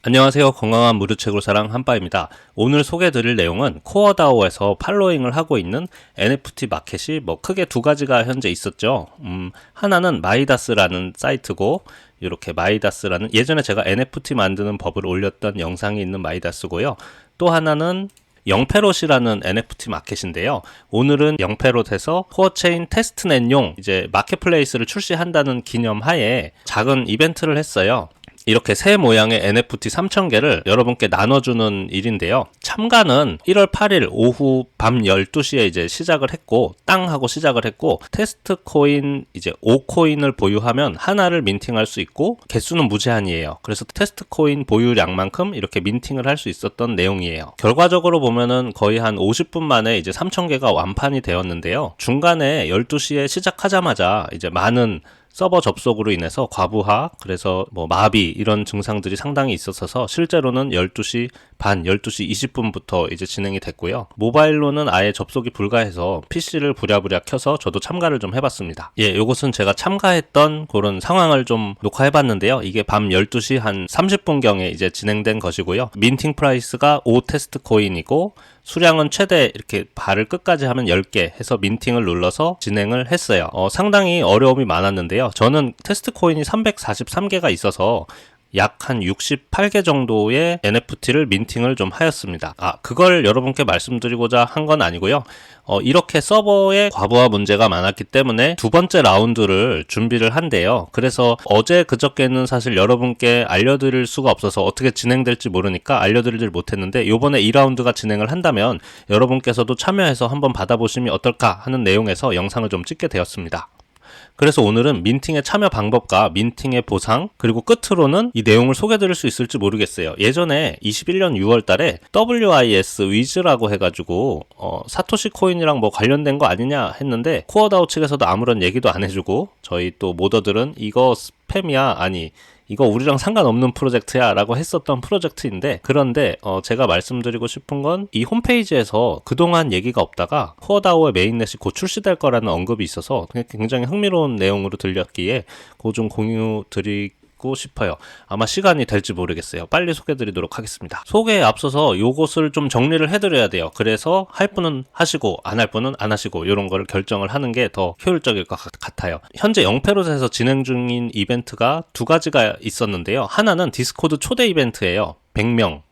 안녕하세요. 건강한 무료책으로 사랑 한빠입니다. 오늘 소개해드릴 내용은 코어다오에서 팔로잉을 하고 있는 NFT 마켓이 크게 두 가지가 현재 있었죠. 하나는 마이다스라는 사이트고, 이렇게 마이다스라는 예전에 제가 NFT 만드는 법을 올렸던 영상이 있는 마이다스고요. 또 하나는 영페롯이라는 NFT 마켓인데요. 오늘은 영페롯에서 코어체인 테스트넷용 이제 마켓플레이스를 출시한다는 기념하에 작은 이벤트를 했어요. 이렇게 새 모양의 NFT 3,000개를 여러분께 나눠주는 일인데요. 참가는 1월 8일 오후 밤 12시에 이제 시작을 했고, 땅 하고 시작을 했고, 테스트 코인 이제 5코인을 보유하면 하나를 민팅할 수 있고, 개수는 무제한이에요. 그래서 테스트 코인 보유량만큼 이렇게 민팅을 할 수 있었던 내용이에요. 결과적으로 보면은 거의 한 50분 만에 이제 3,000개가 완판이 되었는데요. 중간에 12시에 시작하자마자 이제 많은 서버 접속으로 인해서 과부하, 그래서 마비 이런 증상들이 상당히 있었어서 실제로는 12시 반, 12시 20분부터 이제 진행이 됐고요. 모바일로는 아예 접속이 불가해서 PC를 부랴부랴 켜서 저도 참가를 좀 해봤습니다. 요것은 제가 참가했던 그런 상황을 좀 녹화해봤는데요. 이게 밤 12시 한 30분경에 이제 진행된 것이고요. 민팅 프라이스가 5 테스트 코인이고, 수량은 최대 이렇게 발을 끝까지 하면 10개 해서 민팅을 눌러서 진행을 했어요. 상당히 어려움이 많았는데요. 저는 테스트 코인이 343개가 있어서 약 한 68개 정도의 NFT를 민팅을 좀 하였습니다. 그걸 여러분께 말씀드리고자 한 건 아니고요. 이렇게 서버에 과부하 문제가 많았기 때문에 두 번째 라운드를 준비를 한대요. 그래서 어제 그저께는 사실 여러분께 알려드릴 수가 없어서 어떻게 진행될지 모르니까 알려드리질 못했는데, 요번에 2라운드가 진행을 한다면 여러분께서도 참여해서 한번 받아보시면 어떨까 하는 내용에서 영상을 좀 찍게 되었습니다. 그래서 오늘은 민팅의 참여 방법과 민팅의 보상, 그리고 끝으로는 이 내용을 소개드릴 수 있을지 모르겠어요. 예전에 21년 6월 달에 WIS 위즈라고 해가지고 사토시 코인이랑 관련된 거 아니냐 했는데, 코어다오 측에서도 아무런 얘기도 안 해주고, 저희 또 모더들은 이거 스팸이야, 아니 이거 우리랑 상관없는 프로젝트야 라고 했었던 프로젝트인데, 그런데 제가 말씀드리고 싶은 건 이 홈페이지에서 그동안 얘기가 없다가 코어다오의 메인넷이 곧 출시될 거라는 언급이 있어서 굉장히 흥미로운 내용으로 들렸기에 그거 좀 공유 드리고 싶어요. 아마 시간이 될지 모르겠어요. 빨리 소개드리도록 하겠습니다. 소개에 앞서서 요것을 좀 정리를 해드려야 돼요. 그래서 할 분은 하시고 안 할 분은 안 하시고 이런 거를 결정을 하는 게 더 효율적일 것 같아요. 현재 영페롯에서 진행 중인 이벤트가 두 가지가 있었는데요. 하나는 디스코드 초대 이벤트예요. 100명.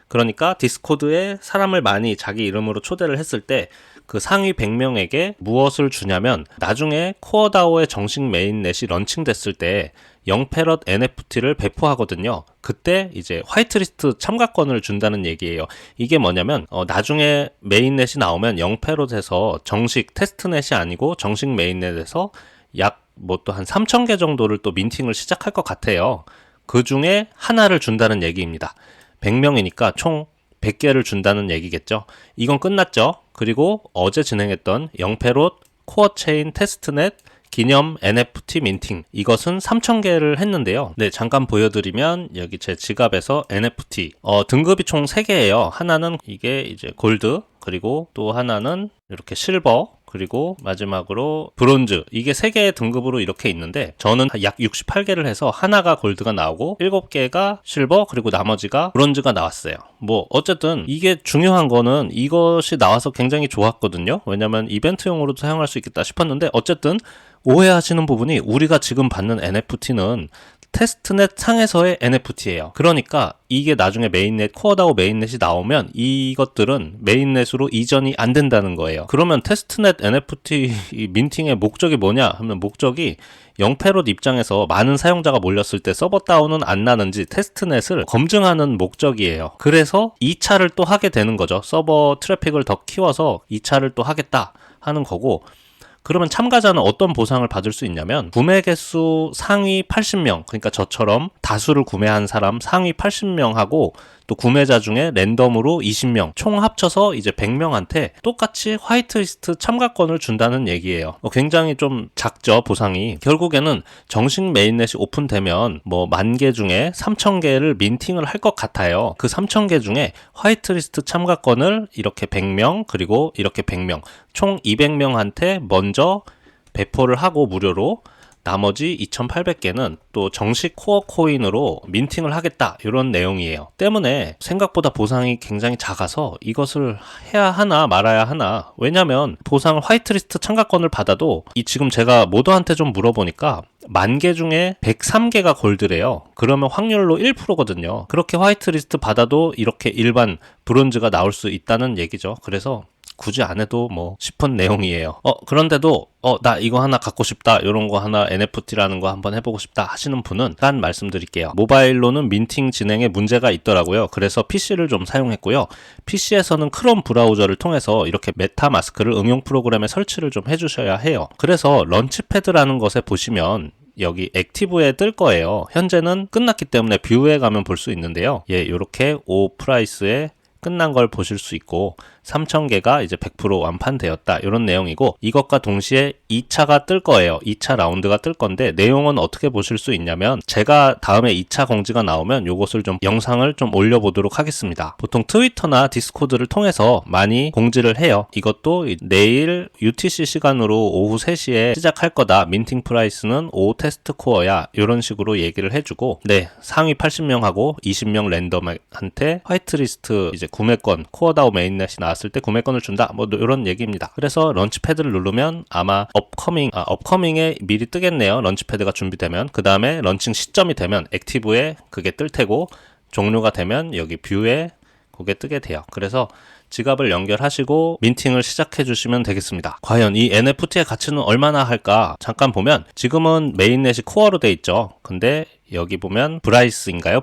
그러니까 디스코드에 사람을 많이 자기 이름으로 초대를 했을 때 그 상위 100명에게 무엇을 주냐면, 나중에 코어다오의 정식 메인넷이 런칭됐을 때 영페롯 NFT를 배포하거든요. 그때 이제 화이트리스트 참가권을 준다는 얘기예요. 이게 뭐냐면 나중에 메인넷이 나오면 영페롯에서 정식 테스트넷이 아니고 정식 메인넷에서 약 또 한 3,000개 정도를 또 민팅을 시작할 것 같아요. 그 중에 하나를 준다는 얘기입니다. 100명이니까 총 100개를 준다는 얘기겠죠. 이건 끝났죠. 그리고 어제 진행했던 영페롯 코어체인 테스트넷 기념 NFT 민팅, 이것은 3,000개를 했는데요. 잠깐 보여드리면 여기 제 지갑에서 NFT 등급이 총 3개예요. 하나는 이게 이제 골드, 그리고 또 하나는 이렇게 실버, 그리고 마지막으로 브론즈, 이게 3개의 등급으로 이렇게 있는데, 저는 약 68개를 해서 하나가 골드가 나오고 7개가 실버, 그리고 나머지가 브론즈가 나왔어요. 어쨌든 이게 중요한 거는 이것이 나와서 굉장히 좋았거든요. 왜냐면 이벤트용으로도 사용할 수 있겠다 싶었는데, 어쨌든 오해하시는 부분이, 우리가 지금 받는 NFT는 테스트넷 상에서의 NFT예요. 그러니까 이게 나중에 메인넷, 코어다오 메인넷이 나오면 이것들은 메인넷으로 이전이 안 된다는 거예요. 그러면 테스트넷 NFT 민팅의 목적이 뭐냐 하면, 목적이 영페롯 입장에서 많은 사용자가 몰렸을 때 서버 다운은 안 나는지 테스트넷을 검증하는 목적이에요. 그래서 2차를 또 하게 되는 거죠. 서버 트래픽을 더 키워서 2차를 또 하겠다 하는 거고, 그러면 참가자는 어떤 보상을 받을 수 있냐면, 구매 개수 상위 80명, 그러니까 저처럼 다수를 구매한 사람 상위 80명하고 또 구매자 중에 랜덤으로 20명, 총 합쳐서 이제 100명한테 똑같이 화이트리스트 참가권을 준다는 얘기예요. 굉장히 좀 작죠, 보상이. 결국에는 정식 메인넷이 오픈되면 10,000개 중에 3,000개를 민팅을 할 것 같아요. 그 3,000개 중에 화이트리스트 참가권을 이렇게 100명, 그리고 이렇게 100명, 총 200명한테 먼저 배포를 하고 무료로, 나머지 2,800개는 또 정식 코어 코인으로 민팅을 하겠다 이런 내용이에요. 때문에 생각보다 보상이 굉장히 작아서 이것을 해야 하나 말아야 하나. 왜냐면 보상을 화이트리스트 참가권을 받아도 이 지금 제가 모더한테 좀 물어보니까 10,000개 중에 103개가 골드래요. 그러면 확률로 1%거든요. 그렇게 화이트리스트 받아도 이렇게 일반 브론즈가 나올 수 있다는 얘기죠. 그래서 굳이 안 해도 뭐 싶은 내용이에요. 그런데도 나 이거 하나 갖고 싶다, 이런 거 하나 NFT라는 거 한번 해보고 싶다 하시는 분은 단 말씀드릴게요. 모바일로는 민팅 진행에 문제가 있더라고요. 그래서 PC를 좀 사용했고요. PC에서는 크롬 브라우저를 통해서 이렇게 메타마스크를 응용 프로그램에 설치를 좀 해주셔야 해요. 그래서 런치패드라는 것에 보시면 여기 액티브에 뜰 거예요. 현재는 끝났기 때문에 뷰에 가면 볼 수 있는데요. 이렇게 O 프라이스에 끝난 걸 보실 수 있고 3,000개가 이제 100% 완판되었다 이런 내용이고, 이것과 동시에 2차가 뜰 거예요. 2차 라운드가 뜰 건데 내용은 어떻게 보실 수 있냐면, 제가 다음에 2차 공지가 나오면 요것을 좀 영상을 좀 올려보도록 하겠습니다. 보통 트위터나 디스코드를 통해서 많이 공지를 해요. 이것도 내일 UTC 시간으로 오후 3시에 시작할 거다, 민팅 프라이스는 5 테스트 코어야, 이런 식으로 얘기를 해주고, 상위 80명하고 20명 랜덤한테 화이트리스트 이제 구매권, 코어다오 메인넷이 나왔을 때 구매권을 준다, 뭐 이런 얘기입니다. 그래서 런치패드를 누르면 아마 업커밍에 미리 뜨겠네요. 런치패드가 준비되면. 그 다음에 런칭 시점이 되면 액티브에 그게 뜰 테고, 종료가 되면 여기 뷰에 그게 뜨게 돼요. 그래서 지갑을 연결하시고 민팅을 시작해 주시면 되겠습니다. 과연 이 NFT의 가치는 얼마나 할까? 잠깐 보면 지금은 메인넷이 코어로 돼 있죠. 근데 여기 보면 브리스인가요?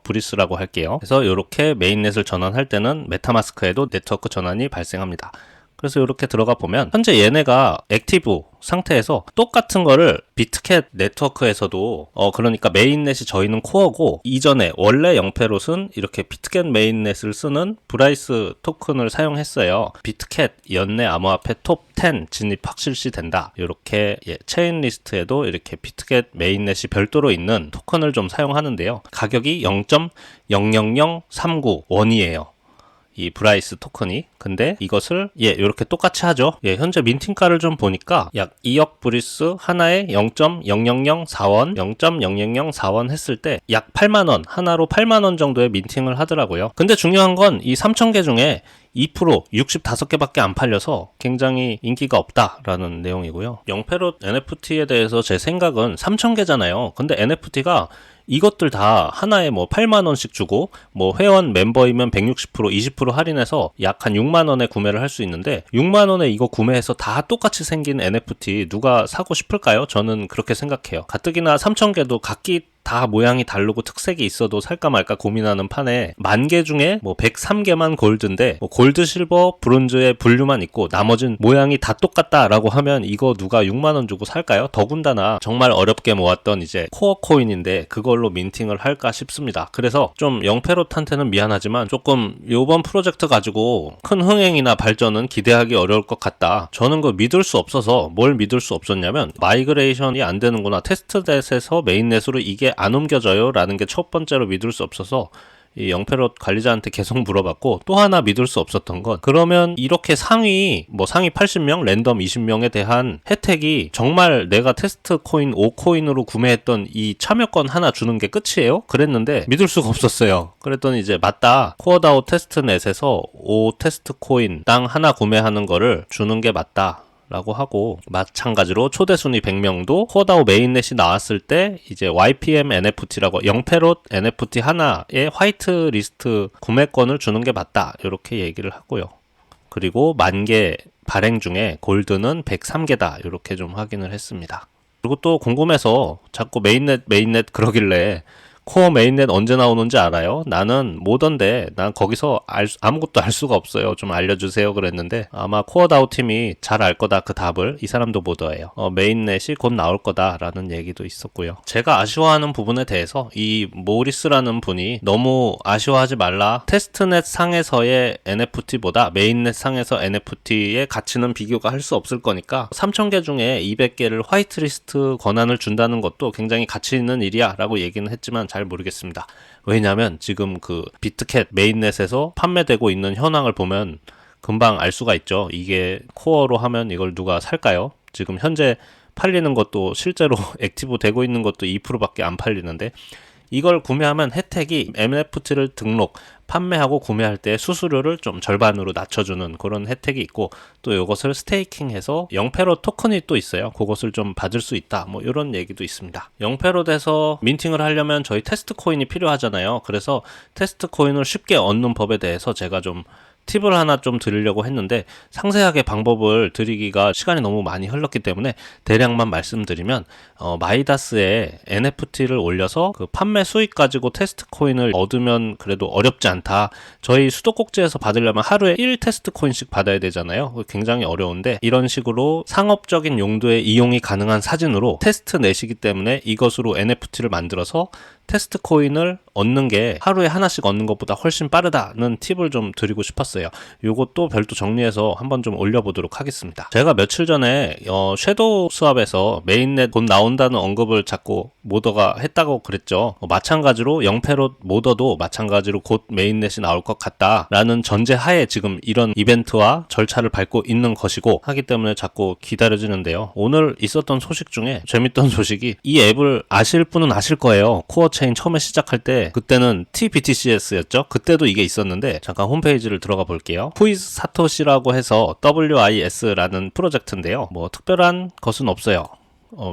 브리스라고 할게요. 그래서 이렇게 메인넷을 전환할 때는 메타마스크에도 네트워크 전환이 발생합니다. 그래서 이렇게 들어가 보면 현재 얘네가 액티브 상태에서 똑같은 거를 비트캣 네트워크에서도 그러니까 메인넷이 저희는 코어고, 이전에 원래 영페롯은 이렇게 비트캣 메인넷을 쓰는 브라이스 토큰을 사용했어요. 비트캣 연내 암호화폐 톱 10 진입 확실시 된다, 이렇게 체인 리스트에도 이렇게 비트캣 메인넷이 별도로 있는 토큰을 좀 사용하는데요. 가격이 0.000391이에요. 이 브라이스 토큰이. 근데 이것을 이렇게 똑같이 하죠. 현재 민팅가를 좀 보니까 약 2억 브리스 하나에 0.0004원 0.0004원 했을 때 약 8만원, 하나로 8만원 정도의 민팅을 하더라고요. 근데 중요한 건 이 3,000개 중에 2% 65개밖에 안 팔려서 굉장히 인기가 없다라는 내용이고요. 영페롯 NFT에 대해서 제 생각은 3,000개잖아요. 근데 NFT가 이것들 다 하나에 뭐 8만원씩 주고, 뭐 회원 멤버이면 160% 20% 할인해서 약 한 6만원에 구매를 할 수 있는데, 6만원에 이거 구매해서 다 똑같이 생긴 NFT 누가 사고 싶을까요? 저는 그렇게 생각해요. 가뜩이나 3,000개도 각기 다 모양이 다르고 특색이 있어도 살까 말까 고민하는 판에 10,000개 중에 뭐 103개만 골드인데, 뭐 골드, 실버, 브론즈의 분류만 있고 나머지는 모양이 다 똑같다라고 하면 이거 누가 6만원 주고 살까요? 더군다나 정말 어렵게 모았던 이제 코어 코인인데 그걸로 민팅을 할까 싶습니다. 그래서 좀 영페롯한테는 미안하지만 조금 요번 프로젝트 가지고 큰 흥행이나 발전은 기대하기 어려울 것 같다. 저는 그거 믿을 수 없어서. 뭘 믿을 수 없었냐면, 마이그레이션이 안 되는구나, 테스트넷에서 메인넷으로 이게 안 옮겨져요 라는 게 첫 번째로 믿을 수 없어서 이 영페롯 관리자한테 계속 물어봤고, 또 하나 믿을 수 없었던 건, 그러면 이렇게 상위 80명, 랜덤 20명에 대한 혜택이 정말 내가 테스트 코인 5코인으로 구매했던 이 참여권 하나 주는 게 끝이에요? 그랬는데 믿을 수가 없었어요. 그랬더니 이제 맞다, 코어다오 테스트넷에서 5 테스트 코인당 하나 구매하는 거를 주는 게 맞다 라고 하고, 마찬가지로 초대 순위 100명도 코어다오 메인넷이 나왔을 때 이제 YPM NFT라고 영페롯 NFT 하나의 화이트 리스트 구매권을 주는 게 맞다, 이렇게 얘기를 하고요. 그리고 10,000개 발행 중에 골드는 103개다, 이렇게 좀 확인을 했습니다. 그리고 또 궁금해서 자꾸 메인넷 그러길래, 코어 메인넷 언제 나오는지 알아요? 나는 모던데 난 거기서 아무것도 알 수가 없어요. 좀 알려주세요 그랬는데, 아마 코어다오 팀이 잘 알 거다, 그 답을. 이 사람도 모더예요. 메인넷이 곧 나올 거다라는 얘기도 있었고요. 제가 아쉬워하는 부분에 대해서 이 모리스라는 분이 너무 아쉬워하지 말라, 테스트넷 상에서의 NFT보다 메인넷 상에서 NFT의 가치는 비교가 할 수 없을 거니까 3,000개 중에 200개를 화이트리스트 권한을 준다는 것도 굉장히 가치 있는 일이야 라고 얘기는 했지만 잘 모르겠습니다. 왜냐하면 지금 그 비트캣 메인넷에서 판매되고 있는 현황을 보면 금방 알 수가 있죠. 이게 코어로 하면 이걸 누가 살까요? 지금 현재 팔리는 것도 실제로 액티브 되고 있는 것도 2%밖에 안 팔리는데, 이걸 구매하면 혜택이 NFT를 등록, 판매하고 구매할 때 수수료를 좀 절반으로 낮춰주는 그런 혜택이 있고, 또 이것을 스테이킹해서 0패롯 토큰이 또 있어요. 그것을 좀 받을 수 있다, 뭐 이런 얘기도 있습니다. 0패롯에서 민팅을 하려면 저희 테스트 코인이 필요하잖아요. 그래서 테스트 코인을 쉽게 얻는 법에 대해서 제가 좀 팁을 하나 좀 드리려고 했는데, 상세하게 방법을 드리기가 시간이 너무 많이 흘렀기 때문에 대략만 말씀드리면, 마이다스에 NFT를 올려서 그 판매 수익 가지고 테스트 코인을 얻으면 그래도 어렵지 않다. 저희 수도꼭지에서 받으려면 하루에 1 테스트 코인씩 받아야 되잖아요. 굉장히 어려운데, 이런 식으로 상업적인 용도에 이용이 가능한 사진으로 테스트 넷이기 때문에 이것으로 NFT를 만들어서 테스트 코인을 얻는 게 하루에 하나씩 얻는 것보다 훨씬 빠르다는 팁을 좀 드리고 싶었어요. 요것도 별도 정리해서 한번 좀 올려보도록 하겠습니다. 제가 며칠 전에 섀도우 수압에서 메인넷 곧 나온다는 언급을 자꾸 모더가 했다고 그랬죠. 마찬가지로 0패롯 모더도 마찬가지로 곧 메인넷이 나올 것 같다라는 전제하에 지금 이런 이벤트와 절차를 밟고 있는 것이고 하기 때문에 자꾸 기다려지는데요. 오늘 있었던 소식 중에 재밌던 소식이, 이 앱을 아실 분은 아실 거예요. 코어 체인 처음에 시작할 때 그때는 TBTCS였죠. 그때도 이게 있었는데, 잠깐 홈페이지를 들어가 볼게요. Whois 사토시라고 해서 WIS라는 프로젝트인데요. 뭐 특별한 것은 없어요.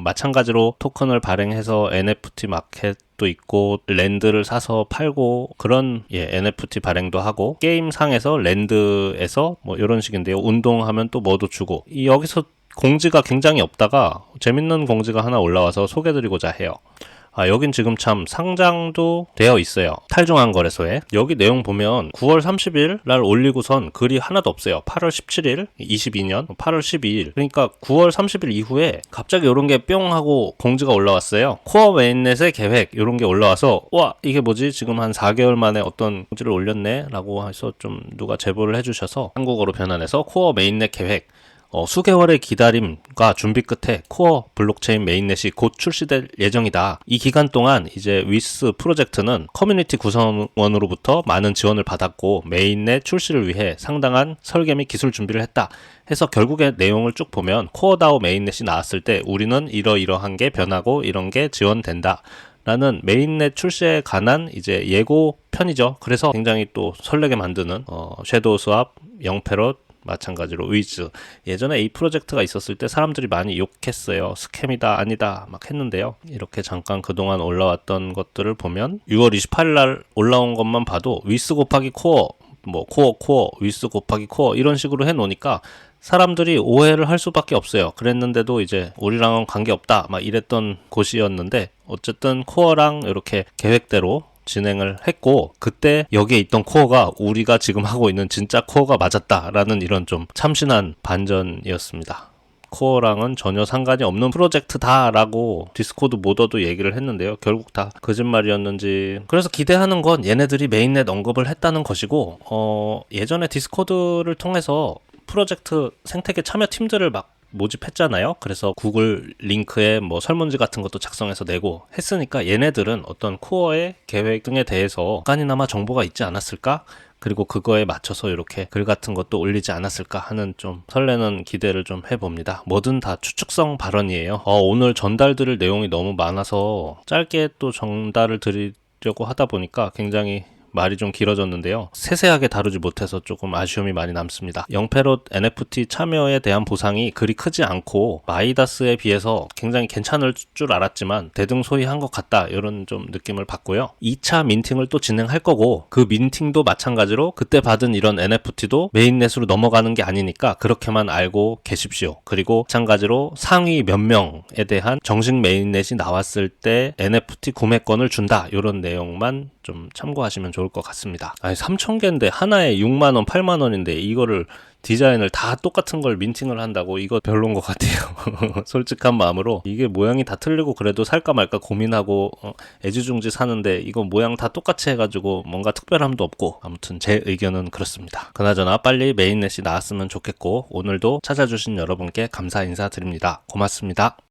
마찬가지로 토큰을 발행해서 NFT 마켓도 있고, 랜드를 사서 팔고, 그런 NFT 발행도 하고, 게임상에서 랜드에서 뭐 이런 식인데요. 운동하면 또 뭐도 주고, 여기서 공지가 굉장히 없다가 재밌는 공지가 하나 올라와서 소개드리고자 해요. 여긴 지금 참 상장도 되어 있어요. 탈중앙 거래소에. 여기 내용 보면 9월 30일 날 올리고선 글이 하나도 없어요. 8월 17일, 22년, 8월 12일. 그러니까 9월 30일 이후에 갑자기 이런 게 뿅 하고 공지가 올라왔어요. 코어 메인넷의 계획, 이런 게 올라와서, 와, 이게 뭐지? 지금 한 4개월 만에 어떤 공지를 올렸네? 라고 해서 좀 누가 제보를 해주셔서 한국어로 변환해서 코어 메인넷 계획, 수개월의 기다림과 준비 끝에 코어 블록체인 메인넷이 곧 출시될 예정이다. 이 기간 동안 이제 위스 프로젝트는 커뮤니티 구성원으로부터 많은 지원을 받았고, 메인넷 출시를 위해 상당한 설계 및 기술 준비를 했다. 해서 결국에 내용을 쭉 보면, 코어다오 메인넷이 나왔을 때 우리는 이러이러한 게 변하고 이런 게 지원된다. 라는 메인넷 출시에 관한 이제 예고편이죠. 그래서 굉장히 또 설레게 만드는 섀도우 스왑, 0패롯, 마찬가지로 위즈. 예전에 이 프로젝트가 있었을 때 사람들이 많이 욕했어요. 스캠이다, 아니다 막 했는데요. 이렇게 잠깐 그동안 올라왔던 것들을 보면 6월 28일 날 올라온 것만 봐도 위스 곱하기 코어, 뭐 코어, 위스 곱하기 코어 이런 식으로 해놓으니까 사람들이 오해를 할 수밖에 없어요. 그랬는데도 이제 우리랑은 관계없다 막 이랬던 곳이었는데, 어쨌든 코어랑 이렇게 계획대로 진행을 했고, 그때 여기에 있던 코어가 우리가 지금 하고 있는 진짜 코어가 맞았다라는 이런 좀 참신한 반전이었습니다. 코어랑은 전혀 상관이 없는 프로젝트다라고 디스코드 모더도 얘기를 했는데요. 결국 다 거짓말이었는지. 그래서 기대하는 건 얘네들이 메인넷 언급을 했다는 것이고, 예전에 디스코드를 통해서 프로젝트 생태계 참여 팀들을 막 모집했잖아요. 그래서 구글 링크에 뭐 설문지 같은 것도 작성해서 내고 했으니까, 얘네들은 어떤 코어의 계획 등에 대해서 약간이나마 정보가 있지 않았을까? 그리고 그거에 맞춰서 이렇게 글 같은 것도 올리지 않았을까 하는 좀 설레는 기대를 좀 해봅니다. 뭐든 다 추측성 발언이에요. 오늘 전달드릴 내용이 너무 많아서 짧게 또 전달을 드리려고 하다 보니까 굉장히 말이 좀 길어졌는데요. 세세하게 다루지 못해서 조금 아쉬움이 많이 남습니다. 0패롯 NFT 참여에 대한 보상이 그리 크지 않고 마이다스에 비해서 굉장히 괜찮을 줄 알았지만 대등소이한 것 같다, 이런 좀 느낌을 받고요. 2차 민팅을 또 진행할 거고, 그 민팅도 마찬가지로 그때 받은 이런 NFT도 메인넷으로 넘어가는 게 아니니까 그렇게만 알고 계십시오. 그리고 마찬가지로 상위 몇 명에 대한 정식 메인넷이 나왔을 때 NFT 구매권을 준다, 이런 내용만 좀 참고하시면 좋을 것 같습니다. 3,000개인데 하나에 6만원, 8만원인데 이거를 디자인을 다 똑같은 걸 민팅을 한다고? 이거 별론 것 같아요. 솔직한 마음으로. 이게 모양이 다 틀리고 그래도 살까 말까 고민하고 애지중지 사는데, 이거 모양 다 똑같이 해가지고 뭔가 특별함도 없고, 아무튼 제 의견은 그렇습니다. 그나저나 빨리 메인넷이 나왔으면 좋겠고, 오늘도 찾아주신 여러분께 감사 인사드립니다. 고맙습니다.